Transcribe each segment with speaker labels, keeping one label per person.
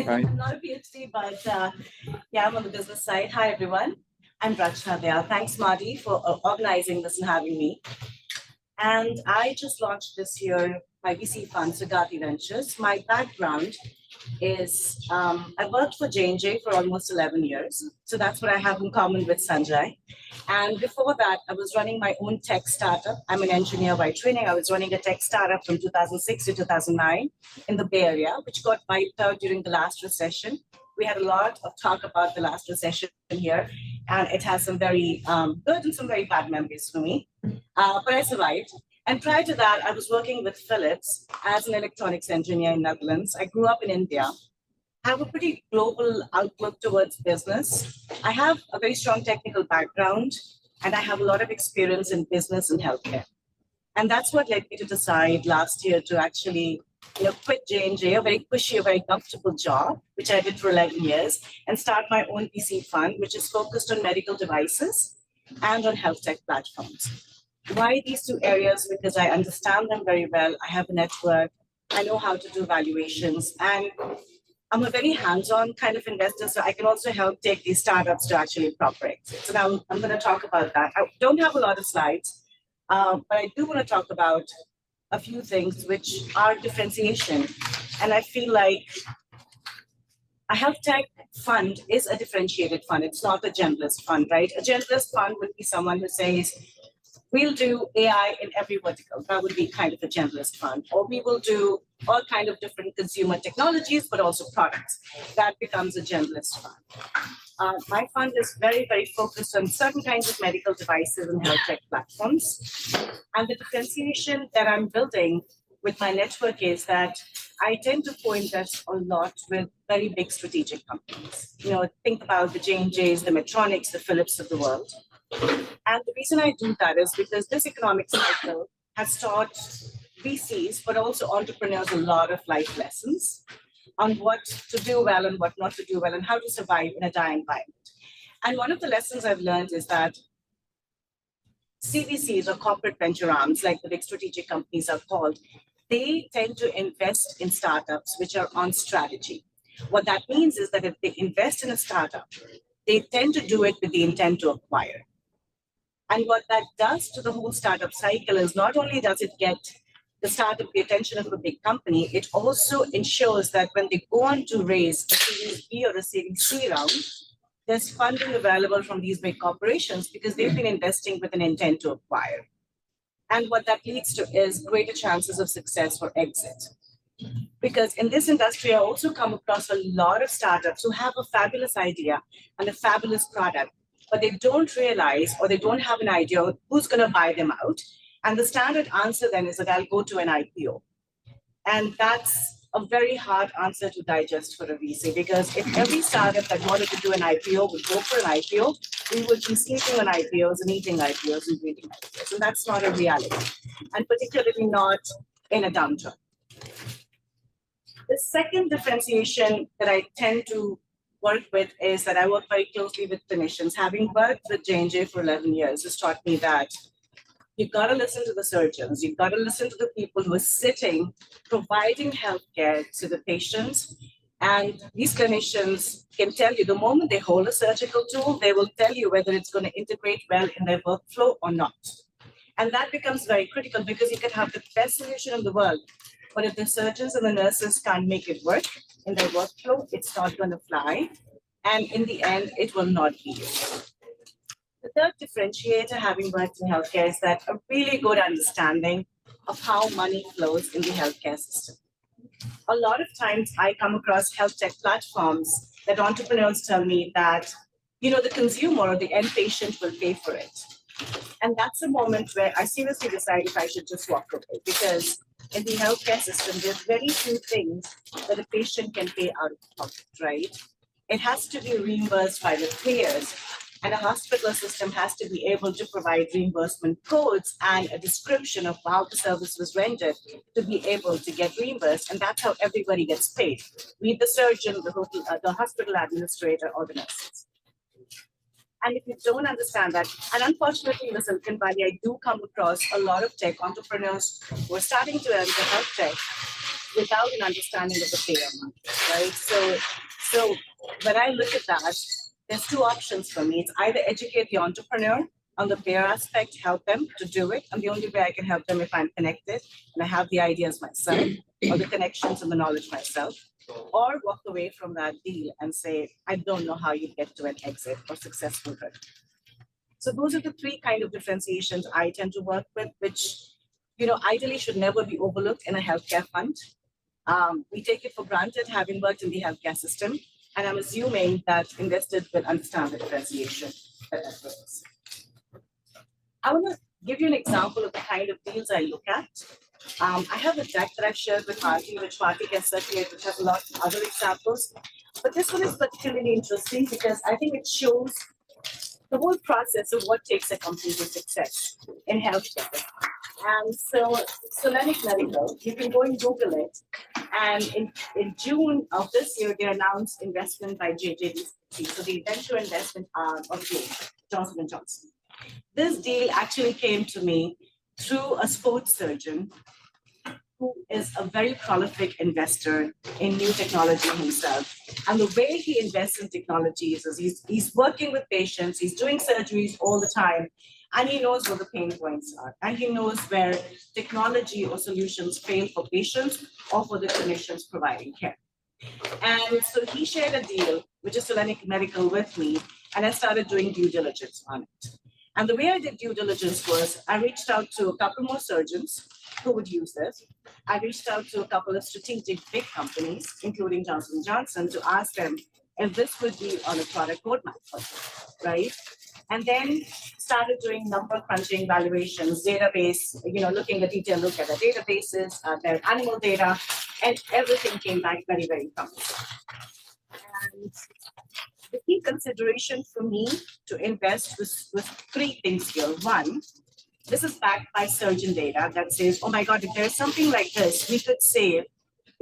Speaker 1: Right.
Speaker 2: I'm not a PhD, but yeah, I'm on the business side. Hi, everyone. I'm Rachna Dayal. Thanks, Marty, for organizing this and having me. And I just launched this year my VC fund, Sugati Ventures. My background is I worked for J&J for almost 11 years. So that's what I have in common with Sanjay. And before that, I was running my own tech startup. I'm an engineer by training. I was running a tech startup from 2006 to 2009 in the Bay Area, which got wiped out during the last recession. We had a lot of talk about the last recession here, and it has some very good and some very bad memories for me. But I survived. And prior to that, I was working with Philips as an electronics engineer in Netherlands. I grew up in India. I have a pretty global outlook towards business. I have a very strong technical background, and I have a lot of experience in business and healthcare. And that's what led me to decide last year to actually quit J&J, a very cushy, a very comfortable job, which I did for 11 years, and start my own VC fund, which is focused on medical devices and on health tech platforms. Why these two areas? Because I understand them very well. I have a network. I know how to do valuations. And I'm a very hands-on kind of investor, so I can also help take these startups to actually proper exit. So now I'm going to talk about that. I don't have a lot of slides, but I do want to talk about a few things which are differentiation. And I feel like a health tech fund is a differentiated fund. It's not a generalist fund, right? A generalist fund would be someone who says, we'll do AI in every vertical. That would be kind of a generalist fund. Or we will do all kind of different consumer technologies, but also products. That becomes a generalist fund. My fund is very, very focused on certain kinds of medical devices and health tech platforms. And the differentiation that I'm building with my network is that I tend to co-invest a lot with very big strategic companies. Think about the J&Js, the Medtronics, the Philips of the world. And the reason I do that is because this economic cycle has taught VCs, but also entrepreneurs, a lot of life lessons on what to do well and what not to do well and how to survive in a dire environment. And one of the lessons I've learned is that CVCs, or corporate venture arms, like the big strategic companies are called, they tend to invest in startups which are on strategy. What that means is that if they invest in a startup, they tend to do it with the intent to acquire. And what that does to the whole startup cycle is not only does it get the startup the attention of a big company, it also ensures that when they go on to raise a Series B or a Series C round, there's funding available from these big corporations because they've been investing with an intent to acquire. And what that leads to is greater chances of success for exit. Because in this industry, I also come across a lot of startups who have a fabulous idea and a fabulous product, but they don't realize or they don't have an idea of who's going to buy them out. And the standard answer then is that I'll go to an IPO. And that's a very hard answer to digest for a VC, because if every startup that wanted to do an IPO would go for an IPO, we would be sleeping on IPOs and eating IPOs and reading IPOs. And that's not a reality, and particularly not in a downturn. The second differentiation that I tend to work with is that I work very closely with clinicians. Having worked with J&J for 11 years has taught me that you've got to listen to the surgeons. You've got to listen to the people who are sitting, providing healthcare to the patients. And these clinicians can tell you the moment they hold a surgical tool, they will tell you whether it's going to integrate well in their workflow or not. And that becomes very critical, because you could have the best solution in the world, but if the surgeons and the nurses can't make it work in their workflow, it's not going to fly. And in the end, it will not be used. The third differentiator, having worked in healthcare, is that a really good understanding of how money flows in the healthcare system. A lot of times I come across health tech platforms that entrepreneurs tell me that, the consumer or the end patient will pay for it. And that's a moment where I seriously decide if I should just walk away, because in the healthcare system, there's very few things that a patient can pay out of pocket, right? It has to be reimbursed by the payers, and a hospital system has to be able to provide reimbursement codes and a description of how the service was rendered to be able to get reimbursed. And that's how everybody gets paid. Be it the surgeon, the hospital administrator, or the nurses. And if you don't understand that, and unfortunately in the Silicon Valley, I do come across a lot of tech entrepreneurs who are starting to enter health tech, without an understanding of the payer market, right? So when I look at that, there's two options for me. It's either educate the entrepreneur on the payer aspect, help them to do it. And the only way I can help them if I'm connected and I have the ideas myself or the connections and the knowledge myself, or walk away from that deal and say, I don't know how you get to an exit or successful growth. So those are the three kind of differentiations I tend to work with, which, ideally should never be overlooked in a healthcare fund. We take it for granted having worked in the healthcare system, and I'm assuming that investors will understand the differentiation that brings. I want to give you an example of the kind of deals I look at. I have a deck that I've shared with Marty, which Marty can circulate, which has a lot of other examples. But this one is particularly interesting because I think it shows the whole process of what takes a company to success in healthcare. And so Solenic Medical, you can go and Google it. And in June of this year, they announced investment by JJDC, so the venture investment arm of Johnson & Johnson. This deal actually came to me through a sports surgeon who is a very prolific investor in new technology himself. And the way he invests in technologies is he's working with patients, he's doing surgeries all the time, and he knows where the pain points are. And he knows where technology or solutions fail for patients or for the clinicians providing care. And so he shared a deal, which is Solenic Medical, with me, and I started doing due diligence on it. And the way I did due diligence was I reached out to a couple more surgeons who would use this. I reached out to a couple of strategic big companies, including Johnson & Johnson, to ask them if this would be on a product roadmap for them, right? And then started doing number crunching, valuations, database, looking at detailed look at the databases, their animal data, and everything came back very, very promising. And the key consideration for me to invest was three things here. One, this is backed by surgeon data that says, oh my God, if there's something like this, we could save,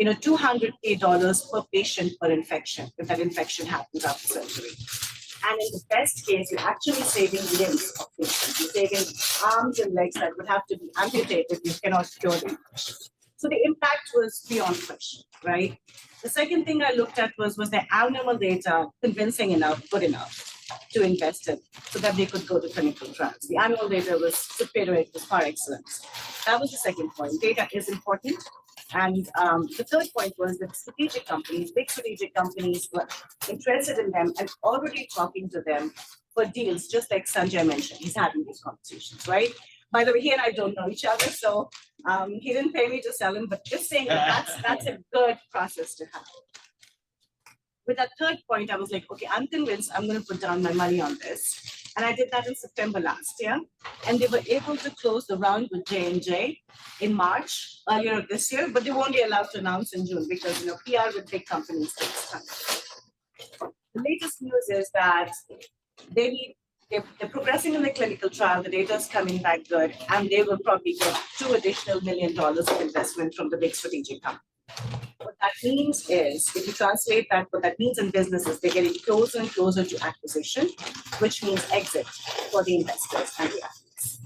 Speaker 2: $200K per patient per infection, if that infection happens after surgery. And in the best case, you're actually saving limbs of patients. You're saving arms and legs that would have to be amputated. You cannot cure the infection. So the impact was beyond question, right? The second thing I looked at was the animal data convincing enough, good enough to invest in so that they could go to clinical trials. The animal data was superior, it was par excellence. That was the second point. Data is important. And the third point was that strategic companies, big strategic companies were interested in them and already talking to them for deals, just like Sanjay mentioned. He's having these conversations, right? By the way, he and I don't know each other, so he didn't pay me to sell him, but just saying that's a good process to have. With that third point, I was like, okay, I'm convinced I'm going to put down my money on this. And I did that in September last year. And they were able to close the round with J&J in March earlier of this year, but they won't be allowed to announce in June because, PR with big companies takes time. The latest news is that they're progressing in the clinical trial, the data is coming back good, and they will probably get $2 additional million of investment from the big strategic company. What that means is, if you translate that, what that means in business is they're getting closer and closer to acquisition, which means exit for the investors and the athletes.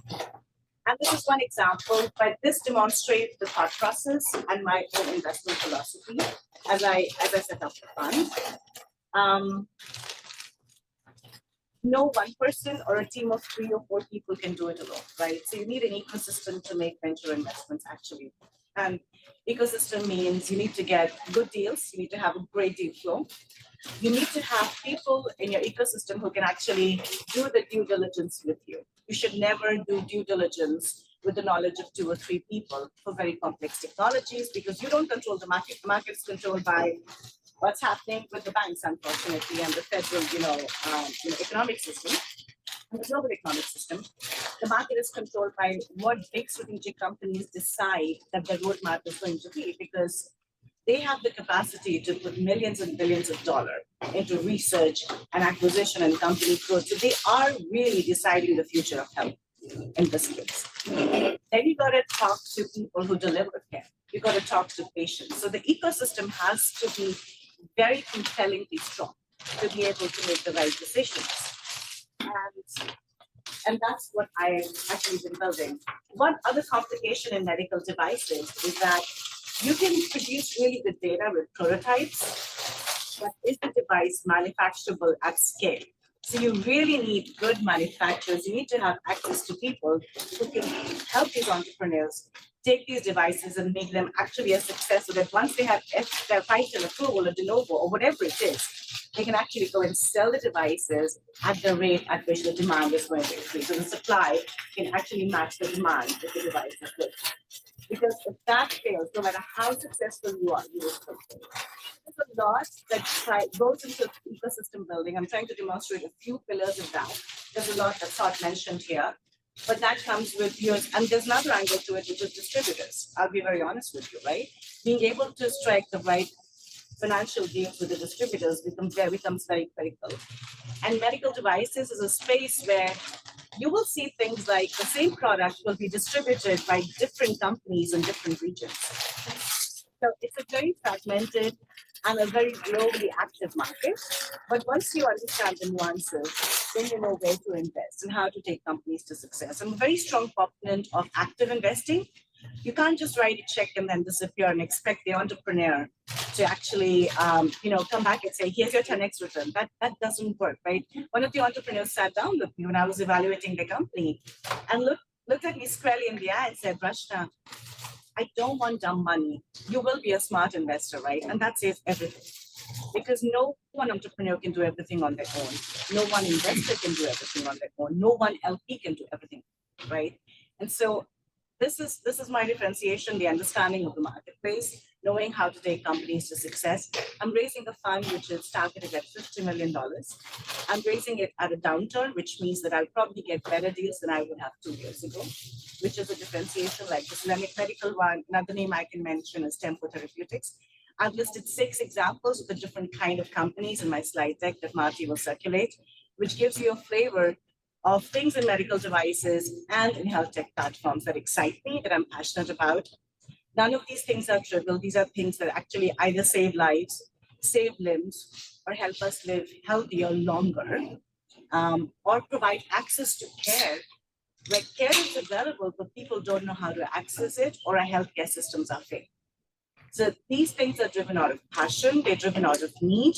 Speaker 2: And this is one example, but this demonstrates the thought process and my own investment philosophy as I set up the fund. No one person or a team of 3 or 4 people can do it alone, right? So you need an ecosystem to make venture investments actually. And ecosystem means you need to get good deals, you need to have a great deal flow. You need to have people in your ecosystem who can actually do the due diligence with you. You should never do due diligence with the knowledge of 2 or 3 people for very complex technologies because you don't control the market. The market is controlled by what's happening with the banks, unfortunately, and the federal, economic system, and the global economic system. The market is controlled by what big strategic companies decide that their roadmap is going to be, because they have the capacity to put millions and billions of dollars into research and acquisition and company growth. So they are really deciding the future of health in this case. Then you got to talk to people who deliver care. You got to talk to patients. So the ecosystem has to be very compellingly strong to be able to make the right decisions. And that's what I've actually been building. One other complication in medical devices is that You can produce really good data with prototypes, but is the device manufacturable at scale? So you really need good manufacturers. You need to have access to people who can help these entrepreneurs take these devices and make them actually a success so that once they have their final approval or de novo or whatever it is, they can actually go and sell the devices at the rate at which the demand is going to increase. So the supply can actually match the demand if the device is good. Because if that fails, no matter how successful you are, you will fail. There's a lot that goes into ecosystem building. I'm trying to demonstrate a few pillars of that. There's a lot that's not mentioned here, but that comes with yours. And there's another angle to it, which is distributors. I'll be very honest with you, right? Being able to strike the right financial deals with the distributors becomes very critical. And medical devices is a space where you will see things like the same product will be distributed by different companies in different regions. So it's a very fragmented and a very globally active market. But once you understand the nuances, then you know where to invest and how to take companies to success. I'm a very strong proponent of active investing. You can't just write a check and then disappear and expect the entrepreneur to actually, come back and say, here's your 10x return. That doesn't work, right? One of the entrepreneurs sat down with me when I was evaluating the company and looked at me squarely in the eye and said, Rachna, I don't want dumb money. You will be a smart investor, right? And that says everything. Because no one entrepreneur can do everything on their own. No one investor can do everything on their own. No one LP can do everything, right? And so this is my differentiation, the understanding of the marketplace, knowing how to take companies to success. I'm raising a fund which is targeted at $50 million. I'm raising it at a downturn, which means that I'll probably get better deals than I would have 2 years ago, which is a differentiation like this medical one. Another name I can mention is Tempo Therapeutics. I've listed 6 examples of the different kind of companies in my slide deck that Marty will circulate, which gives you a flavor of things in medical devices and in health tech platforms that excite me, that I'm passionate about. None of these things are trivial. These are things that actually either save lives, save limbs, or help us live healthier longer, or provide access to care where care is available, but people don't know how to access it, or our healthcare systems are failing. So these things are driven out of passion, they're driven out of need,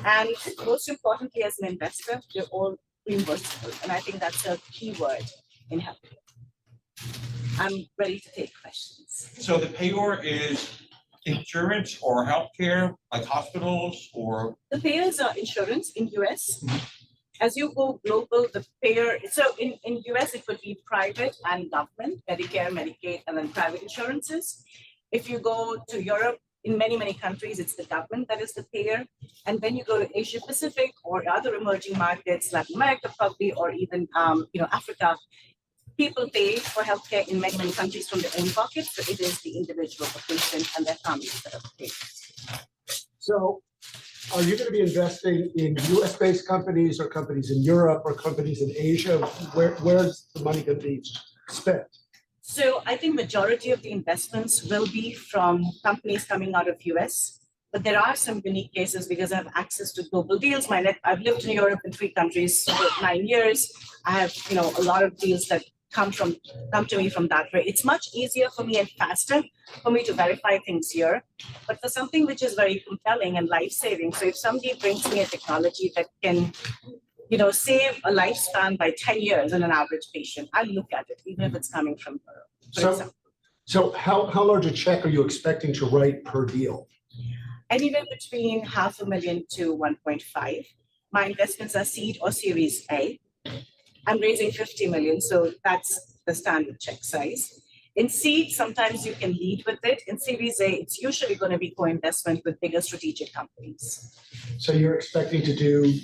Speaker 2: and most importantly, as an investor, they're all reimbursable. And I think that's a key word in healthcare. I'm ready to take questions.
Speaker 1: So the payor is insurance or healthcare, like hospitals, or?
Speaker 2: The payers are insurance in US. As you go global, the payer, so in US, it would be private and government, Medicare, Medicaid, and then private insurances. If you go to Europe, in many countries, it's the government that is the payer. And when you go to Asia Pacific or other emerging markets, Latin America probably, or even Africa, people pay for healthcare in many countries from their own pockets. So it is the individual, the patient, and their families that are paying.
Speaker 3: So are you going to be investing in US-based companies or companies in Europe or companies in Asia? Where's the money going to be spent?
Speaker 2: So I think majority of the investments will be from companies coming out of US, but there are some unique cases because I have access to global deals. I've lived in Europe in 3 countries for 9 years. I have a lot of deals that come to me from that way. It's much easier for me and faster for me to verify things here. But for something which is very compelling and life-saving, so if somebody brings me a technology that can save a lifespan by 10 years in an average patient, I'll look at it, even if it's coming from Europe.
Speaker 3: So how large a check are you expecting to write per deal?
Speaker 2: Anywhere between $500,000 to 1.5. My investments are seed or Series A. I'm raising 50 million, so that's the standard check size. In seed, sometimes you can lead with it. In Series A, it's usually going to be co-investment with bigger strategic companies.
Speaker 3: So you're expecting to do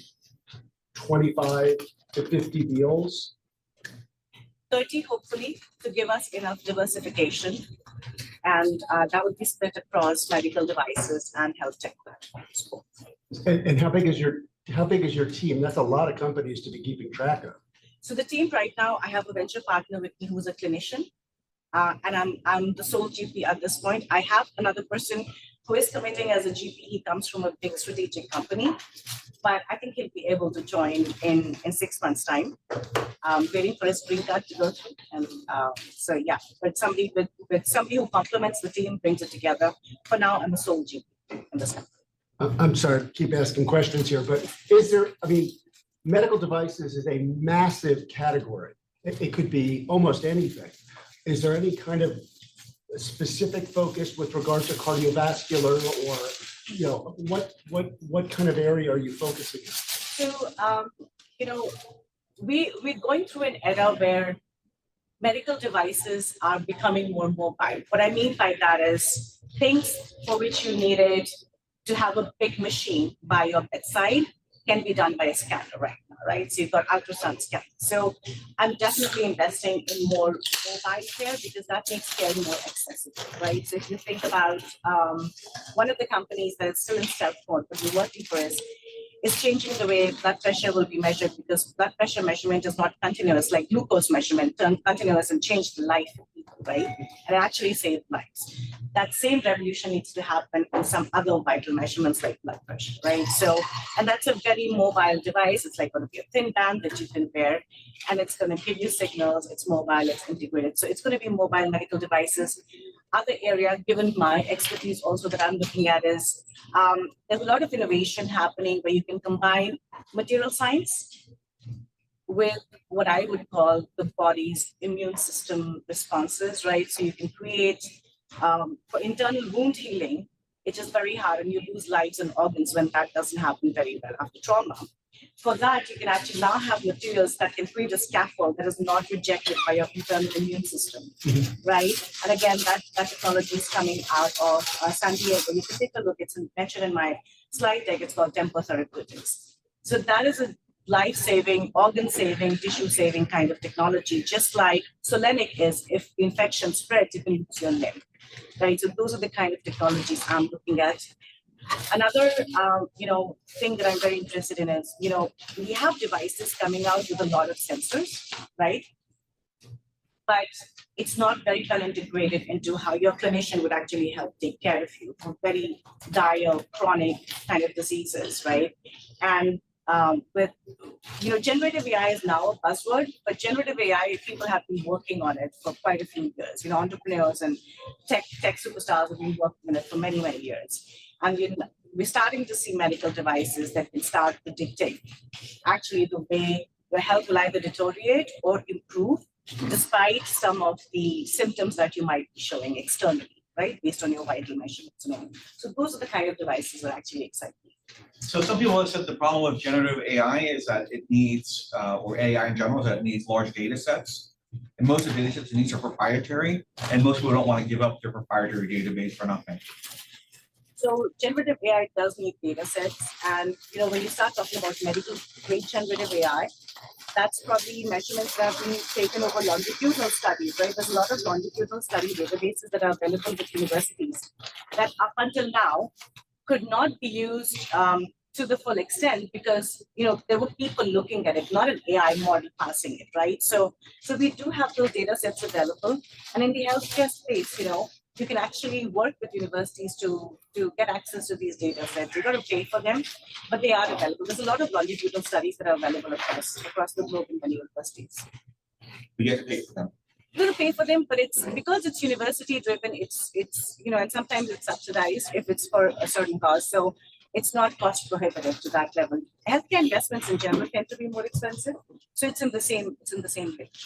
Speaker 3: 25 to 50 deals?
Speaker 2: 30, hopefully, to give us enough diversification. And that would be split across medical devices and health tech platforms.
Speaker 3: And how big is your team? That's a lot of companies to be keeping track of.
Speaker 2: So the team right now, I have a venture partner with me who's a clinician, and I'm the sole GP at this point. I have another person who is committing as a GP. He comes from a big strategic company. but I think he'll be able to join in 6 months' time. Waiting for his green card to go through, and so yeah, but somebody with somebody who complements the team, brings it together. For now, I'm a sole GP in this company.
Speaker 3: I'm sorry, to keep asking questions here, but is there, I mean, medical devices is a massive category. It could be almost anything. Is there any kind of specific focus with regard to cardiovascular, or, you know, what kind of area are you focusing on?
Speaker 2: So, you know, we're going through an era where medical devices are becoming more mobile. What I mean by that is things for which you needed to have a big machine by your bedside can be done by a scanner right now, right? So you've got ultrasound scanning. So I'm definitely investing in more mobile care because that makes care more accessible, right? So if you think about one of the companies that is still in stealth mode, but we're working for is changing the way blood pressure will be measured, because blood pressure measurement is not continuous, like glucose measurement, turn continuous and change the life of people, right? And actually save lives. That same revolution needs to happen in some other vital measurements like blood pressure, right? So, and that's a very mobile device. It's like going to be a thin band that you can wear, and it's going to give you signals. It's mobile, it's integrated. So it's going to be mobile medical devices. Other area, given my expertise also that I'm looking at, is there's a lot of innovation happening where you can combine material science with what I would call the body's immune system responses, right? So you can create, for internal wound healing, it is very hard and you lose lives and organs when that doesn't happen very well after trauma. For that, you can actually now have materials that can create a scaffold that is not rejected by your internal immune system, right? And again, that technology is coming out of San Diego. You can take a look, it's mentioned in my slide deck, it's called Tempo Therapeutics. So that is a life-saving, organ-saving, tissue-saving kind of technology, just like Solenic is. If infection spreads, you can lose your limb, right? So those are the kind of technologies I'm looking at. Another, thing that I'm very interested in is, we have devices coming out with a lot of sensors, right? But it's not very well integrated into how your clinician would actually help take care of you for very dire, chronic kind of diseases, right? And with, generative AI is now a buzzword, but generative AI, people have been working on it for quite a few years. Entrepreneurs and tech superstars have been working on it for many, many years. And we're starting to see medical devices that can start predicting actually the way your health will either deteriorate or improve despite some of the symptoms that you might be showing externally, right? Based on your vital measurements and all. So those are the kind of devices that actually excite me.
Speaker 1: So some people have said the problem with generative AI is that it needs, or AI in general, is that it needs large data sets. And most of the data sets it needs are proprietary, and most people don't want to give up their proprietary database for nothing.
Speaker 2: So generative AI does need data sets. And when you start talking about medical grade generative AI, that's probably measurements that have been taken over longitudinal studies, right? There's a lot of longitudinal study databases that are available with universities that up until now could not be used to the full extent because there were people looking at it, not an AI model passing it, right? So we do have those data sets available. And in the healthcare space, you can actually work with universities to get access to these data sets. You got to pay for them, but they are available. There's a lot of longitudinal studies that are available across the globe in many universities.
Speaker 1: We get to pay for them.
Speaker 2: You got to pay for them, but it's because it's university driven. It's and sometimes it's subsidized if it's for a certain cause. So it's not cost prohibitive to that level. Healthcare investments in general tend to be more expensive, so it's in the same range.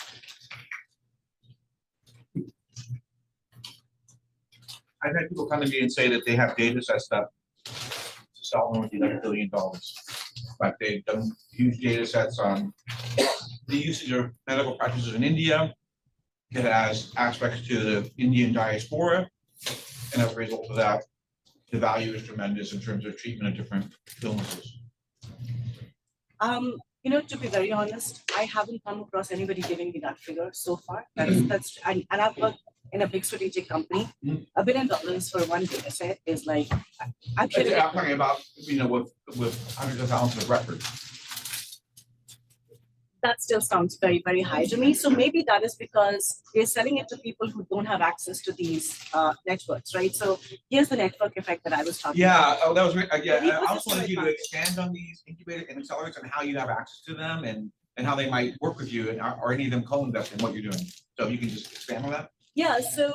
Speaker 1: I've had people come to me and say that they have data sets that to sell them with $11 billion. But they've done huge data sets on the usage of medical practices in India. It has aspects to the Indian diaspora. And as a result of that, the value is tremendous in terms of treatment of different illnesses.
Speaker 2: To be very honest, I haven't come across anybody giving me that figure so far. And I've worked in a big strategic company. $1 billion for one data set is like, I'm
Speaker 1: talking about, with hundreds of thousands of records.
Speaker 2: that still sounds very, very high to me. So maybe that is because we're selling it to people who don't have access to these networks, right? So here's the network effect that I was talking about.
Speaker 1: Yeah, oh, that was great. Yeah,
Speaker 2: The
Speaker 1: I also
Speaker 2: ecosystem
Speaker 1: wanted you to
Speaker 2: advantage.
Speaker 1: expand on these incubators and accelerators and how you have access to them and how they might work with you and are any of them co-invest in what you're doing. So if you can just expand on that.
Speaker 2: Yeah, so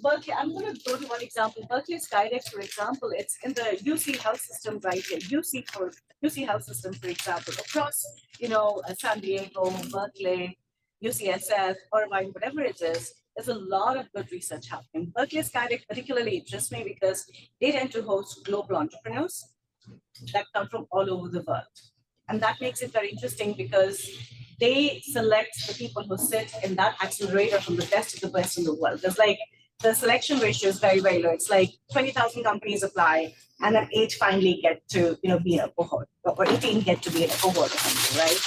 Speaker 2: Berkeley, I'm going to go to one example. Berkeley Skydeck, for example, it's in the UC health system right here. UC health system, for example, across, San Diego, Berkeley, UCSF, Irvine, whatever it is, there's a lot of good research happening. Berkeley Skydeck particularly interests me because they tend to host global entrepreneurs that come from all over the world. And that makes it very interesting because they select the people who sit in that accelerator from the best of the best in the world. There's like the selection ratio is very, very low. It's like 20,000 companies apply, and then 8 finally get to be in a cohort, or 18 get to be in a cohort or something, right?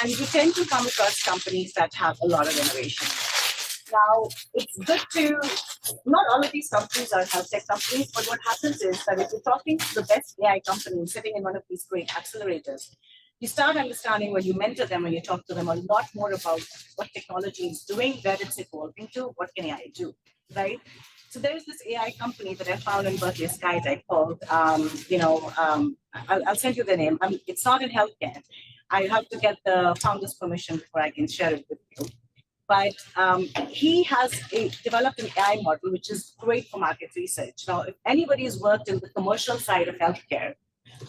Speaker 2: And you tend to come across companies that have a lot of innovation. Now, it's good to, not all of these companies are health tech companies, but what happens is that if you're talking to the best AI company sitting in one of these great accelerators, you start understanding when you mentor them, when you talk to them a lot more about what technology is doing, where it's evolving to, what can AI do, right? So there's this AI company that I found in Berkeley Skydeck called, I'll send you the name. It's not in healthcare. I have to get the founder's permission before I can share it with you. But he has developed an AI model, which is great for market research. Now, if anybody has worked in the commercial side of healthcare,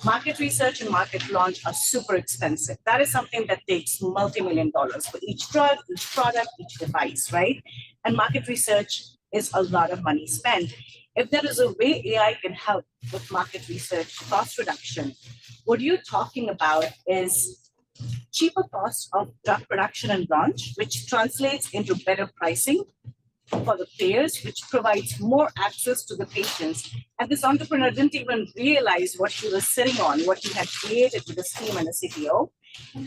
Speaker 2: market research and market launch are super expensive. That is something that takes multi-million dollars for each drug, each product, each device, right? And market research is a lot of money spent. If there is a way AI can help with market research cost reduction, what you're talking about is cheaper cost of drug production and launch, which translates into better pricing for the payers, which provides more access to the patients. And this entrepreneur didn't even realize what he was sitting on, what he had created with his team and a CTO.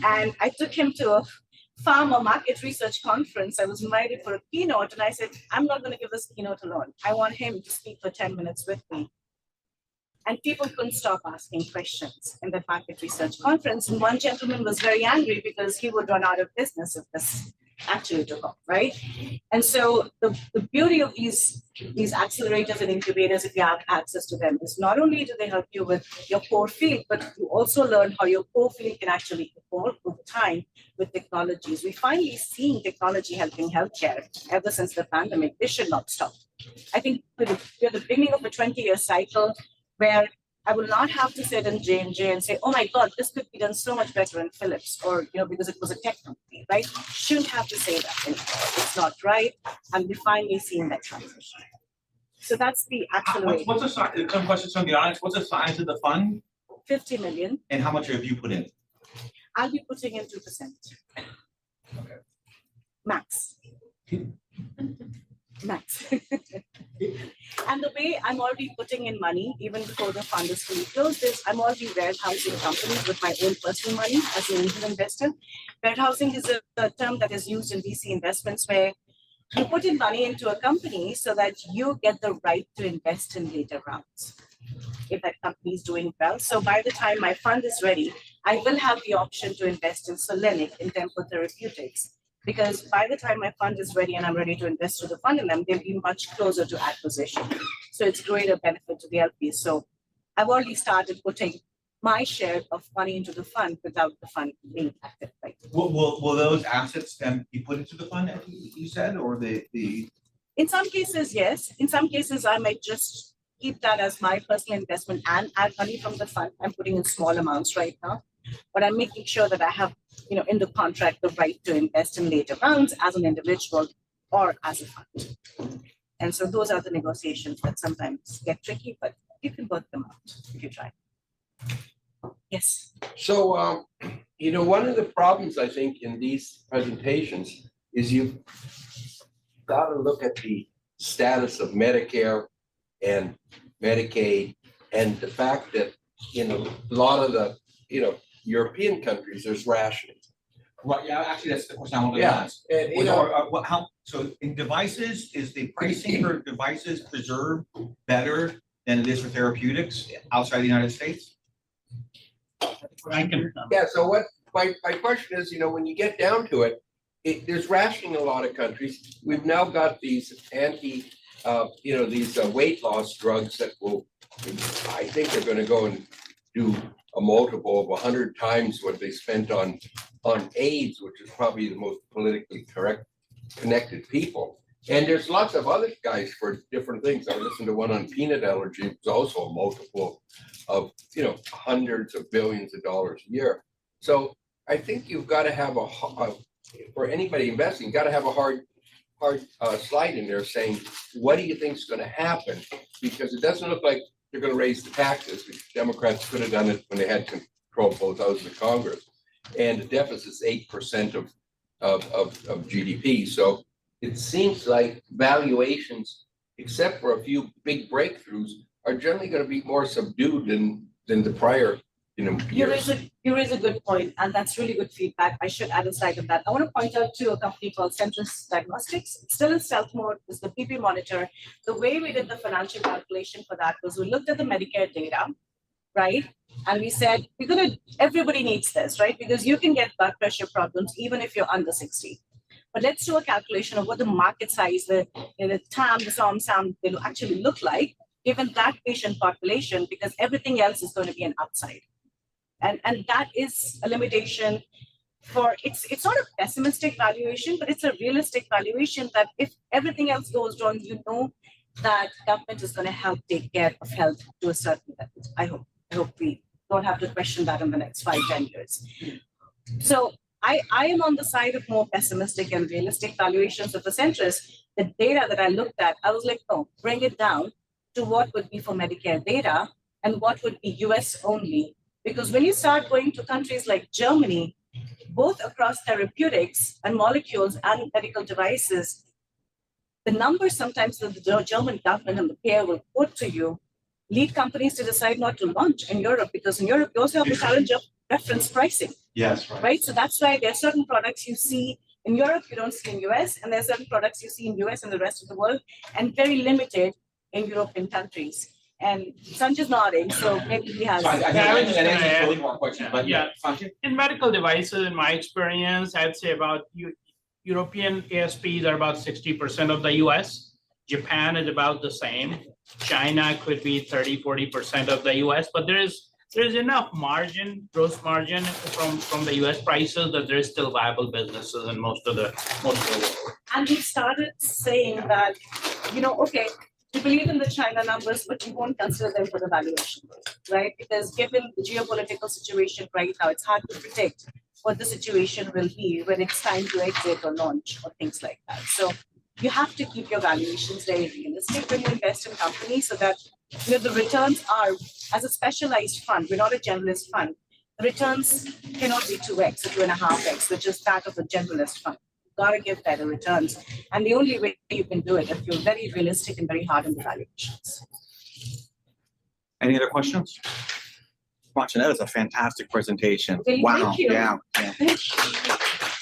Speaker 2: And I took him to a pharma market research conference. I was invited for a keynote, and I said, I'm not going to give this keynote alone. I want him to speak for 10 minutes with me. And people couldn't stop asking questions in the market research conference. And one gentleman was very angry because he would run out of business if this actually took off, right? And so the beauty of these accelerators and incubators, if you have access to them, is not only do they help you with your core field, but you also learn how your core field can actually evolve over time with technologies. We finally seen technology helping healthcare ever since the pandemic. This should not stop. I think we're at the beginning of a 20-year cycle where I will not have to sit in J&J and say, oh my God, this could be done so much better in Philips, or because it was a tech company, right? Shouldn't have to say that anymore. It's not right. And we're finally seeing that transition. So that's the accelerator.
Speaker 1: What's the size? Some questions from the audience. What's the size of the fund?
Speaker 2: 50 million.
Speaker 1: And how much have you put in?
Speaker 2: I'll be putting in 2%.
Speaker 1: Okay.
Speaker 2: Max. Max. And the way I'm already putting in money, even before the fund is fully closed, is I'm already warehousing companies with my own personal money as an angel investor. Warehousing is a term that is used in VC investments where you put in money into a company so that you get the right to invest in later rounds if that company is doing well. So by the time my fund is ready, I will have the option to invest in Solenic, in Tempo Therapeutics. Because by the time my fund is ready and I'm ready to invest to the fund in them, they'll be much closer to acquisition. So it's greater benefit to the LPs. So I've already started putting my share of money into the fund without the fund being active. Right?
Speaker 1: Will those assets then be put into the fund, as you said, or the?
Speaker 2: In some cases, yes. In some cases, I might just keep that as my personal investment and add money from the fund. I'm putting in small amounts right now, but I'm making sure that I have, in the contract, the right to invest in later rounds as an individual or as a fund. And so those are the negotiations that sometimes get tricky, but you can work them out if you try. Yes.
Speaker 4: So, one of the problems I think in these presentations is you've got to look at the status of Medicare and Medicaid and the fact that, a lot of the, European countries, there's rationing.
Speaker 1: Right, yeah, actually, that's the question I wanted to
Speaker 4: Yeah,
Speaker 1: ask.
Speaker 4: and,
Speaker 1: So in devices, is the pricing for devices preserved better than it is for therapeutics outside the United States?
Speaker 4: yeah, so what my question is, when you get down to it, there's rationing in a lot of countries. We've now got these these weight loss drugs that will, I think they're gonna go and do a multiple of 100 times what they spent on AIDS, which is probably the most politically correct connected people. And there's lots of other guys for different things. I listened to one on peanut allergy. It's also a multiple of, hundreds of billions of dollars a year. So I think you've got to have for anybody investing, you've got to have a hard slide in there saying, what do you think is going to happen? Because it doesn't look like they're going to raise the taxes. Democrats could have done it when they had control of both houses of Congress. And the deficit is 8% of GDP. So it seems like valuations, except for a few big breakthroughs, are generally going to be more subdued than the prior years.
Speaker 2: You raise a good point, and that's really good feedback. I should add a slide of that. I want to point out to a company called Centris Diagnostics. It's still in stealth mode. It's the PP monitor. The way we did the financial calculation for that was we looked at the Medicare data, right? And we said, everybody needs this, right? Because you can get blood pressure problems even if you're under 60. But let's do a calculation of what the market size, the TAM, the SOM, will actually look like given that patient population, because everything else is going to be an upside. And that is a limitation for, it's not a pessimistic valuation, but it's a realistic valuation that if everything else goes wrong, that government is going to help take care of health to a certain level. I hope we don't have to question that in the next 5-10 years. So I am on the side of more pessimistic and realistic valuations of the Centris. The data that I looked at, I was like, no, bring it down to what would be for Medicare data and what would be US only. Because when you start going to countries like Germany, both across therapeutics and molecules and medical devices, the numbers sometimes that the German government and the payer will quote to you lead companies to decide not to launch in Europe, because in Europe, you also have the challenge of reference pricing.
Speaker 1: Yes,
Speaker 2: Right? So that's why there are certain products you see in Europe, you don't see in US, and there are certain products you see in US and the rest of the world, and very limited in European countries. And Sanjay's nodding, so maybe he has.
Speaker 1: So I think
Speaker 5: Yeah, I was
Speaker 1: that
Speaker 5: just gonna
Speaker 1: answers
Speaker 5: add-
Speaker 1: really more questions, but
Speaker 5: Yeah.
Speaker 1: Sanjay?
Speaker 5: In medical devices, in my experience, I'd say about European ASPs are about 60% of the US. Japan is about the same. China could be 30-40% of the US, but there's enough margin, gross margin from the US prices that there's still viable businesses in most of the world.
Speaker 2: And we started saying that, okay, we believe in the China numbers, but we won't consider them for the valuation, right? Because given the geopolitical situation right now, it's hard to predict what the situation will be when it's time to exit or launch or things like that. So you have to keep your valuations very realistic when you invest in companies so that the returns are, as a specialized fund, we're not a generalist fund, the returns cannot be 2x or 2.5x, which is that of a generalist fund. You've got to give better returns. And the only way you can do it if you're very realistic and very hard on the valuations.
Speaker 1: Any other questions?
Speaker 6: Rachna, that is a fantastic presentation.
Speaker 2: Thank
Speaker 6: Wow,
Speaker 2: you.
Speaker 6: yeah.
Speaker 2: Thank you.